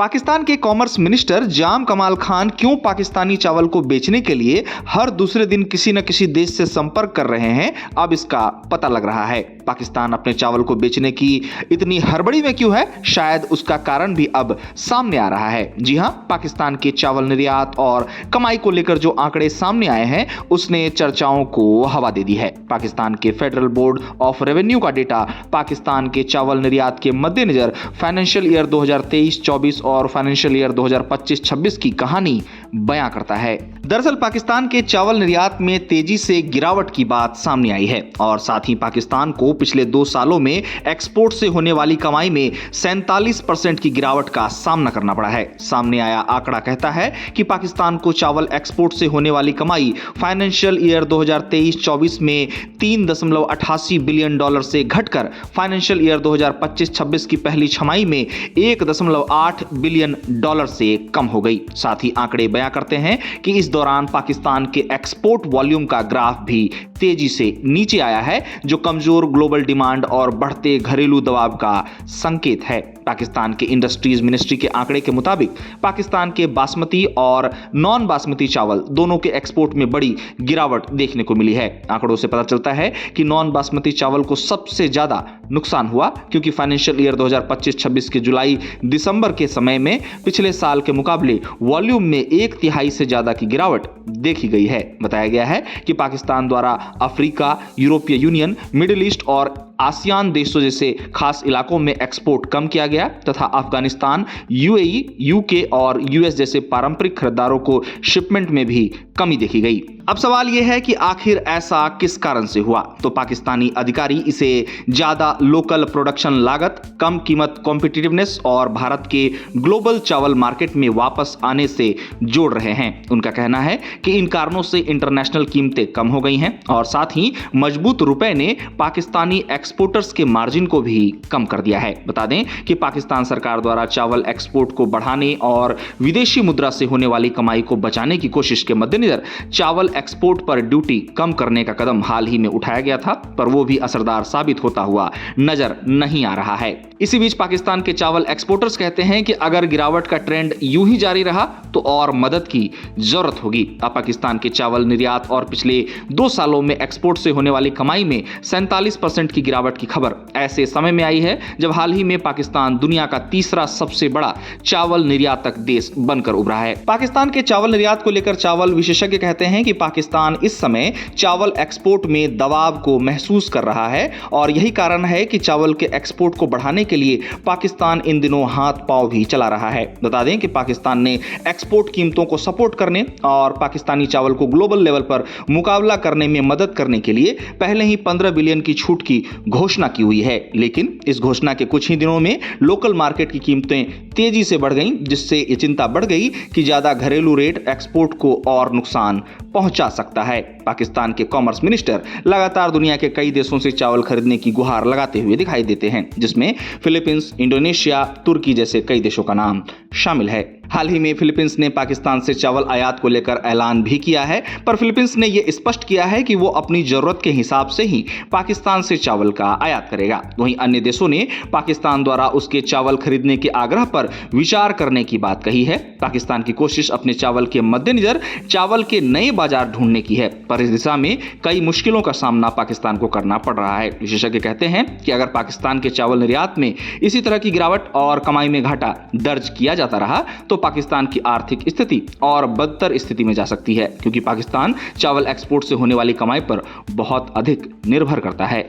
पाकिस्तान के commerce minister जाम कमाल खान क्यों पाकिस्तानी चावल को बेचने के लिए हर दूसरे दिन किसी न किसी देश से संपर्क कर रहे हैं, अब इसका पता लग रहा है। पाकिस्तान अपने चावल को बेचने की इतनी हड़बड़ी में क्यों है, शायद उसका कारण भी अब सामने आ रहा है। जी हां, पाकिस्तान के चावल निर्यात और कमाई को लेकर जो आंकड़े सामने आए हैं उसने चर्चाओं को हवा दे दी है। पाकिस्तान के फेडरल बोर्ड ऑफ रेवेन्यू का डेटा पाकिस्तान के चावल निर्यात के मद्देनजर फाइनेंशियल ईयर 2023-24 और फाइनेंशियल ईयर 2025-26 की कहानी बयां करता है। दरअसल पाकिस्तान के चावल निर्यात में तेजी से गिरावट की बात सामने आई है और साथ ही पाकिस्तान को पिछले 2 सालों में एक्सपोर्ट से होने वाली कमाई में 47% की गिरावट का सामना करना पड़ा है। सामने आया आंकड़ा कहता है कि पाकिस्तान को चावल एक्सपोर्ट से होने वाली कमाई फाइनेंशियल ईयर 2023-24 में $3.88 बिलियन से घटकर फाइनेंशियल ईयर 2025-26 की पहली छमाही में $1.8 बिलियन से कम हो गई। साथ ही आंकड़े बयां करते हैं कि इस दौरान पाकिस्तान के एक्सपोर्ट वॉल्यूम का ग्राफ भी तेजी से नीचे आया है, जो कमजोर ग्लोबल डिमांड और बढ़ते घरेलू दबाव का संकेत है। पाकिस्तान के इंडस्ट्रीज मिनिस्ट्री के आंकड़े के मुताबिक पाकिस्तान के बासमती और नॉन बासमती चावल दोनों के एक्सपोर्ट में बड़ी गिरावट देखने को मिली है। आंकड़ों से पता चलता है कि नॉन बासमती चावल को सबसे ज्यादा नुकसान हुआ, क्योंकि फाइनेंशियल ईयर 2025-26 के जुलाई दिसंबर के समय में पिछले साल के मुकाबले वॉल्यूम में 1/3 से ज्यादा की गिरावट देखी गई है। बताया गया है कि पाकिस्तान द्वारा अफ्रीका, यूरोपीय यूनियन, मिडिल ईस्ट और आसियान देशों जैसे खास इलाकों में एक्सपोर्ट कम किया गया तथा अफगानिस्तान, यूएई, यूके और यूएस जैसे पारंपरिक खरीदारों को शिपमेंट में भी कमी देखी गई। अब सवाल यह है कि आखिर ऐसा किस कारण से हुआ। तो पाकिस्तानी अधिकारी इसे ज्यादा लोकल प्रोडक्शन लागत, कम कीमत, कॉम्पिटिटिवनेस और भारत के ग्लोबल चावल मार्केट में वापस आने से जोड़ रहे हैं। उनका कहना है कि इन कारणों से इंटरनेशनल कीमतें कम हो गई हैं और साथ ही मजबूत रुपए ने पाकिस्तानी एक्सपोर्टर्स के मार्जिन को भी कम कर दिया है। बता दें कि पाकिस्तान सरकार द्वारा चावल एक्सपोर्ट को बढ़ाने और विदेशी मुद्रा से होने वाली कमाई को बचाने की कोशिश के मद्देनजर चावल एक्सपोर्ट पर ड्यूटी कम करने का कदम हाल ही में उठाया गया था, पर वो भी असरदार साबित होता हुआ नजर नहीं आ रहा है। इसी बीच पाकिस्तान के चावल एक्सपोर्टर्स कहते हैं कि अगर गिरावट का ट्रेंड यूं ही जारी रहा तो और मदद की जरूरत होगी। अब पाकिस्तान के चावल निर्यात और पिछले 2 सालों में एक्सपोर्ट से होने वाली कमाई में 47% की गिरावट की खबर ऐसे समय में आई है जब हाल ही में पाकिस्तान दुनिया का तीसरा सबसे बड़ा चावल निर्यातक देश बनकर उभरा है। पाकिस्तान के चावल निर्यात को लेकर चावल विशेषज्ञ कहते हैं कि पाकिस्तान इस समय चावल एक्सपोर्ट में दबाव को महसूस कर रहा है और यही कारण है कि चावल के एक्सपोर्ट को बढ़ाने के लिए पाकिस्तान इन दिनों हाथ पांव भी चला रहा है। बता दें कि पाकिस्तान ने एक्सपोर्ट कीमतों को सपोर्ट करने और पाकिस्तानी चावल को ग्लोबल लेवल पर मुकाबला करने में मदद करने के लिए पहले ही 15 बिलियन की छूट की घोषणा की हुई है, लेकिन इस घोषणा के कुछ ही दिनों में लोकल मार्केट की कीमतें तेजी से बढ़ गईं, जिससे ये चिंता बढ़ गई कि ज्यादा घरेलू रेट एक्सपोर्ट को और नुकसान पहुंचा सकता है। पाकिस्तान के कॉमर्स मिनिस्टर लगातार दुनिया के कई देशों से चावल खरीदने की गुहार लगाते हुए दिखाई देते हैं, जिसमें फिलीपींस, इंडोनेशिया, तुर्की जैसे कई देशों का नाम शामिल है। हाल ही में फिलीपींस ने पाकिस्तान से चावल आयात को लेकर ऐलान भी किया है, पर फिलीपींस ने यह स्पष्ट किया है कि वो अपनी जरूरत के हिसाब से ही पाकिस्तान से चावल का आयात करेगा। वहीं अन्य देशों ने पाकिस्तान द्वारा उसके चावल खरीदने के आग्रह पर विचार करने की बात कही है। पाकिस्तान की कोशिश अपने चावल के मद्देनजर चावल के नए बाजार ढूंढने की है, पर इस दिशा में कई मुश्किलों का सामना पाकिस्तान को करना पड़ रहा है। विशेषज्ञ कहते हैं कि अगर पाकिस्तान के चावल निर्यात में इसी तरह की गिरावट और कमाई में घाटा दर्ज किया जाता रहा तो पाकिस्तान की आर्थिक स्थिति और बदतर स्थिति में जा सकती है, क्योंकि पाकिस्तान चावल एक्सपोर्ट से होने वाली कमाई पर बहुत अधिक निर्भर करता है।